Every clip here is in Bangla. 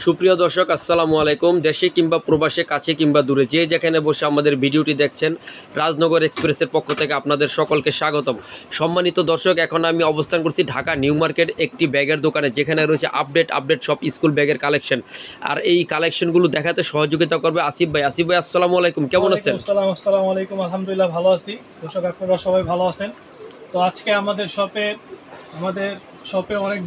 সুপ্রিয় দর্শক আসসালামু আলাইকুম। দেশে কিংবা প্রবাসে, কাছে কিংবা দূরে, যে যেখানে বসে আমাদের ভিডিওটি দেখছেন, রাজনগর এক্সপ্রেসের পক্ষ থেকে আপনাদের সকলকে স্বাগতম। সম্মানিত দর্শক, এখন আমি অবস্থান করছি ঢাকা নিউ মার্কেট একটি ব্যাগের দোকানে, যেখানে রয়েছে আপডেট সব স্কুল ব্যাগের কালেকশন। আর এই কালেকশনগুলো দেখাতে সহযোগিতা করবে আসিফ ভাই। আসিফ ভাই আসসালামু আলাইকুম, কেমন আছেন? আসসালামু আলাইকুম, আলহামদুলিল্লাহ ভালো আছি। দর্শক আপনারা সবাই ভালো আছেন? তো আজকে আমাদের শপে অনেক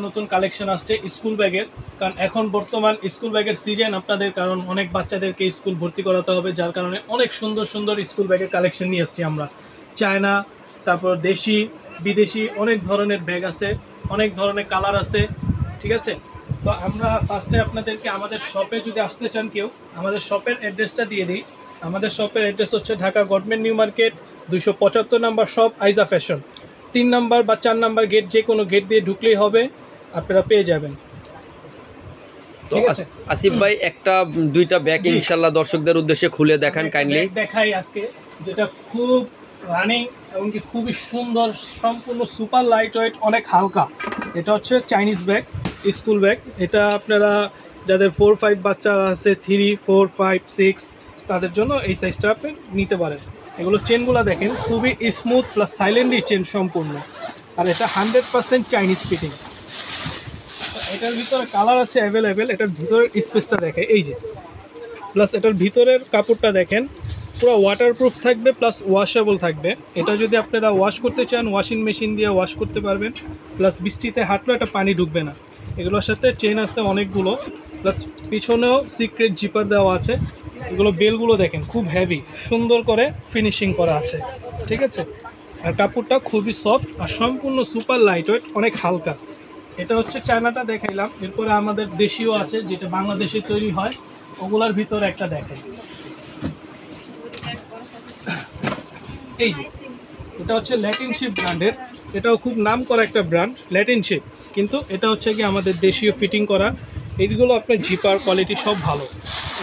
নতুন কালেকশন আসছে স্কুল ব্যাগের। কারণ এখন বর্তমান স্কুল ব্যাগের সিজন আপনাদের, কারণ অনেক বাচ্চাদেরকে স্কুল ভর্তি করাতে হবে, যার কারণে অনেক সুন্দর স্কুল ব্যাগের কালেকশন নিয়ে আসছি আমরা। চায়না, তারপর দেশি, বিদেশি অনেক ধরনের ব্যাগ আছে, অনেক ধরনের কালার আছে, ঠিক আছে। তো আমরা ফার্স্টে আপনাদেরকে আমাদের শপে যদি আসতে চান কেউ, আমাদের শপের অ্যাড্রেসটা দিয়ে দিই। আমাদের শপের অ্যাড্রেস হচ্ছে ঢাকা গভর্নমেন্ট নিউ মার্কেট 275 নম্বর শপ, আইজা ফ্যাশন। 3 নাম্বার বা 4 নাম্বার গেট, যে কোনো গেট দিয়ে ঢুকলেই হবে, আপনারা পেয়ে যাবেন। ঠিক আছে আসিফ ভাই, একটা দুইটা ব্যাগ ইনশাআল্লাহ দর্শকদের উদ্দেশ্যে খুলে দেখান কাইন্ডলি। দেখাই আজকে, যেটা খুব রানিং এবং কি খুবই সুন্দর, সম্পূর্ণ সুপার লাইট ওয়েট, অনেক হালকা। এটা হচ্ছে চাইনিজ ব্যাগ, স্কুল ব্যাগ। এটা আপনারা যাদের 4-5 বাচ্চা আছে, 3, 4, 5, 6, তাদের জন্য এই সাইজটা আপনি নিতে পারেন। এগুলো চেনগুলো দেখেন, খুবই স্মুথ প্লাস সাইলেন্টলি চেন সম্পূর্ণ। আর এটা 100% চাইনিজ ফিটিং। এটার ভিতরে কালার আছে অ্যাভেলেবেল। এটার ভিতরের স্পেসটা দেখে, এই যে, প্লাস এটার ভিতরের কাপড়টা দেখেন, পুরো ওয়াটারপ্রুফ থাকবে প্লাস ওয়াশেবল থাকবে। এটা যদি আপনারা ওয়াশ করতে চান, ওয়াশিং মেশিন দিয়ে ওয়াশ করতে পারবেন। প্লাস বৃষ্টিতে হাঁটলেও এটা পানি ঢুকবে না। এগুলোর সাথে চেন আছে অনেকগুলো, প্লাস পিছনেও সিক্রেট জিপার দেওয়া আছে। এগুলো বেলগুলো দেখেন, খুব হেভি, সুন্দর করে ফিনিশিং করা আছে, ঠিক আছে। আর কাপড়টা খুবই সফট আর সম্পূর্ণ সুপার লাইট ওয়েট, অনেক হালকা। এটা হচ্ছে চায়নাটা দেখাইলাম। এরপরে আমাদের দেশীয় আছে, যেটা বাংলাদেশে তৈরি হয়, ওগুলার ভিতরে একটা দেখাই। এই যে, এটা হচ্ছে ল্যাটিন শিপ ব্র্যান্ডের। এটাও খুব নাম করা একটা ব্র্যান্ড, ল্যাটিন শিপ। কিন্তু এটা হচ্ছে কি আমাদের দেশীয় ফিটিং করা। এইগুলো আপনার জিপার কোয়ালিটি সব ভালো।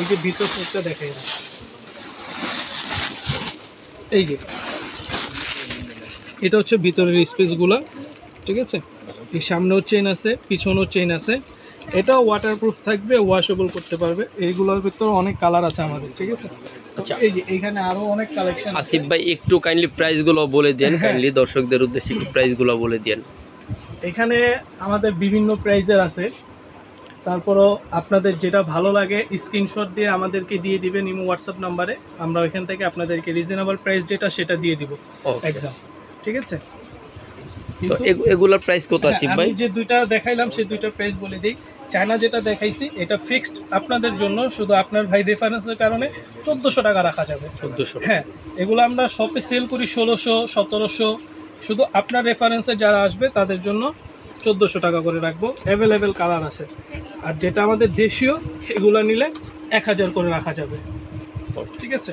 এই যে ভিতর সাইডটা দেখাই, এই যে, এটা হচ্ছে ভিতরের স্পেসগুলো, ঠিক আছে। এই সামনেও চেন আছে, পিছনেও চেন আছে। এটাও ওয়াটারপ্রুফ থাকবে, ওয়াশেবল করতে পারবে। এইগুলোর ভিতরে অনেক কালার আছে আমাদের, ঠিক আছে। এই যে এইখানে আরো অনেক কালেকশন। আসিফ ভাই, একটু কাইন্ডলি প্রাইসগুলো বলে দেন, কাইন্ডলি দর্শকদের উদ্দেশ্যে একটু প্রাইসগুলো বলে দেন। এখানে আমাদের বিভিন্ন প্রাইজের আছে। তারপরও আপনাদের যেটা ভালো লাগে স্ক্রিনশট দিয়ে আমাদেরকে দিয়ে দিবেন ইমো হোয়াটসঅ্যাপ নাম্বারে। আমরা ওইখান থেকে আপনাদেরকে রিজনেবল প্রাইস যেটা সেটা দিয়ে দিব একদম, ঠিক আছে। তো এগুলোর প্রাইস কত আসিফ ভাই? আমি যে দুইটা দেখাইলাম সেই দুইটার প্রাইস বলে দিই। চায়না যেটা দেখাইছি এটা ফিক্সড আপনাদের জন্য, শুধু আপনার ভাই রেফারেন্সের কারণে 1400 টাকা রাখা যাবে। 1400? হ্যাঁ, এগুলো আমরা শপে সেল করি 1600, 1700। শুধু আপনার রেফারেন্সে যারা আসবে তাদের জন্য 1400 টাকা করে রাখবো। অ্যাভেলেবেল কালার আছে। আর যেটা আমাদের দেশীয়, এগুলো নিলে 1000 করে রাখা যাবে, ঠিক আছে।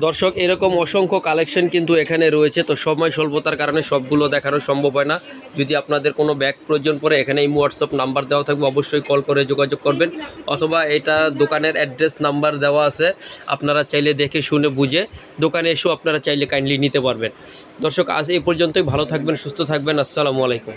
দর্শক, এরকম অসংখ্য কালেকশন কিন্তু এখানে রয়েছে। তো সময় স্বল্পতার কারণে সবগুলো দেখানো সম্ভব হয় না। যদি আপনাদের কোনো ব্যাগ প্রয়োজন পড়ে, এখানে এই হোয়াটসঅ্যাপ নাম্বার দেওয়া থাকবে, অবশ্যই কল করে যোগাযোগ করবেন। অথবা এটা দোকানের অ্যাড্রেস নাম্বার দেওয়া আছে, আপনারা চাইলে দেখে শুনে বুঝে দোকানে এসেও আপনারা চাইলে কাইন্ডলি নিতে পারবেন। দর্শক, আজ এই পর্যন্তই। ভালো থাকবেন, সুস্থ থাকবেন। আসসালামু আলাইকুম।